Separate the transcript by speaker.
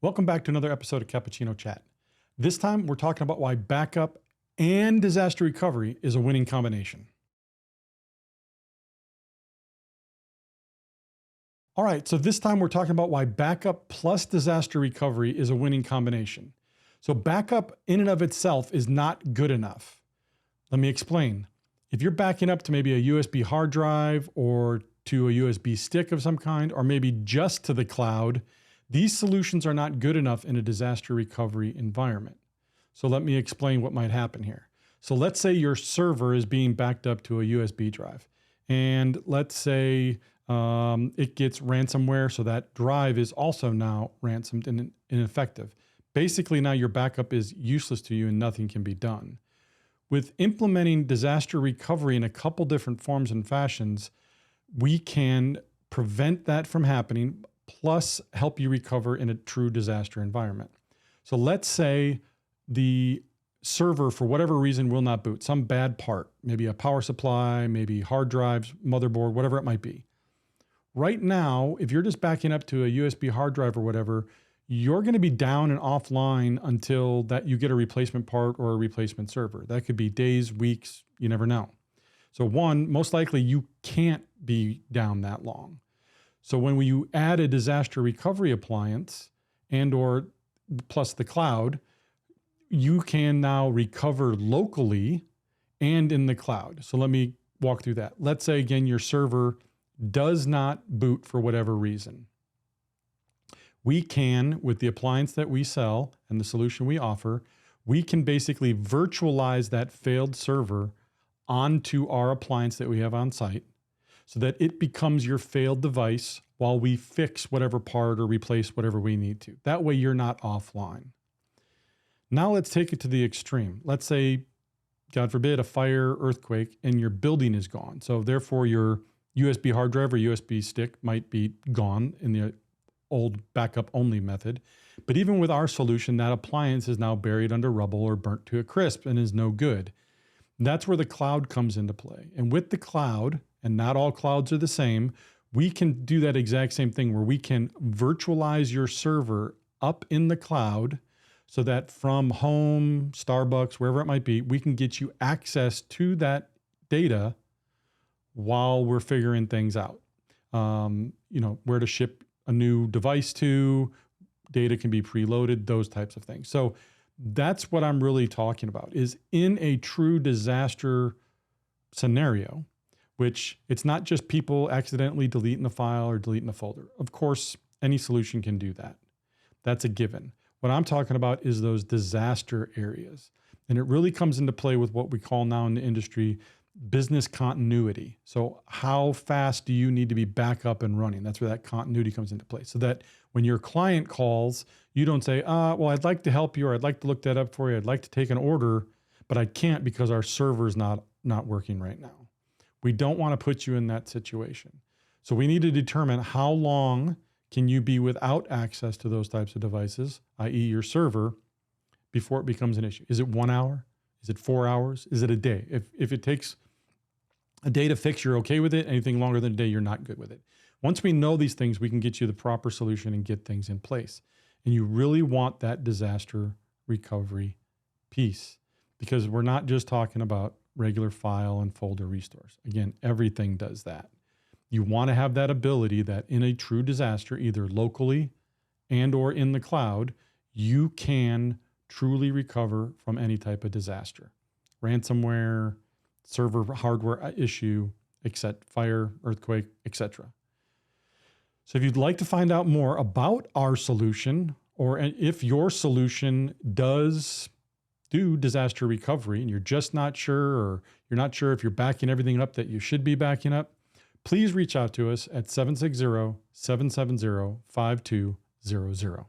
Speaker 1: Welcome back to another episode of Cappuccino Chat. This time we're talking about why backup and disaster recovery is a winning combination. All right, so this time we're talking about why backup plus disaster recovery is a winning combination. So backup in and of itself is not good enough. Let me explain. If you're backing up to maybe a USB hard drive or to a USB stick of some kind, or maybe just to the cloud, these solutions are not good enough in a disaster recovery environment. So let me explain what might happen here. So let's say your server is being backed up to a USB drive, and let's say it gets ransomware, so that drive is also now ransomed and ineffective. Basically, now your backup is useless to you and nothing can be done. With implementing disaster recovery in a couple different forms and fashions, we can prevent that from happening, plus help you recover in a true disaster environment. So let's say the server, for whatever reason, will not boot, some bad part, maybe a power supply, maybe hard drives, motherboard, whatever it might be. Right now, if you're just backing up to a USB hard drive or whatever, you're going to be down and offline until that you get a replacement part or a replacement server. That could be days, weeks, you never know. So one, most likely you can't be down that long. So when you add a disaster recovery appliance and or plus the cloud, you can now recover locally and in the cloud. So let me walk through that. Let's say again, your server does not boot for whatever reason. We can, with the appliance that we sell and the solution we offer, we can basically virtualize that failed server onto our appliance that we have on site so that it becomes your failed device while we fix whatever part or replace whatever we need to. That way you're not offline. Now let's take it to the extreme. Let's say, God forbid, a fire, earthquake, and your building is gone. So therefore your USB hard drive or USB stick might be gone in the old backup only method. But even with our solution, that appliance is now buried under rubble or burnt to a crisp and is no good. That's where the cloud comes into play. And with the cloud, and not all clouds are the same, we can do that exact same thing where we can virtualize your server up in the cloud so that from home, Starbucks, wherever it might be, we can get you access to that data while we're figuring things out. Where to ship a new device to, data can be preloaded, those types of things. So that's what I'm really talking about, is in a true disaster scenario, which it's not just people accidentally deleting the file or deleting the folder. Of course, any solution can do that. That's a given. What I'm talking about is those disaster areas. And it really comes into play with what we call now in the industry business continuity. So how fast do you need to be back up and running? That's where that continuity comes into play. So that when your client calls, you don't say, well, I'd like to help you, or I'd like to look that up for you. I'd like to take an order, but I can't because our server's not working right now. We don't want to put you in that situation. So we need to determine how long can you be without access to those types of devices, i.e. your server, before it becomes an issue. Is it 1 hour? Is it 4 hours? Is it a day? If it takes a day to fix, you're okay with it. Anything longer than a day, you're not good with it. Once we know these things, we can get you the proper solution and get things in place. And you really want that disaster recovery piece, because we're not just talking about regular file and folder restores. Again, everything does that. You want to have that ability that in a true disaster, either locally and or in the cloud, you can truly recover from any type of disaster. Ransomware, server hardware issue, etc., fire, earthquake, etc. So if you'd like to find out more about our solution, or if your solution does do disaster recovery and you're just not sure, or you're not sure if you're backing everything up that you should be backing up, please reach out to us at 760-770-5200.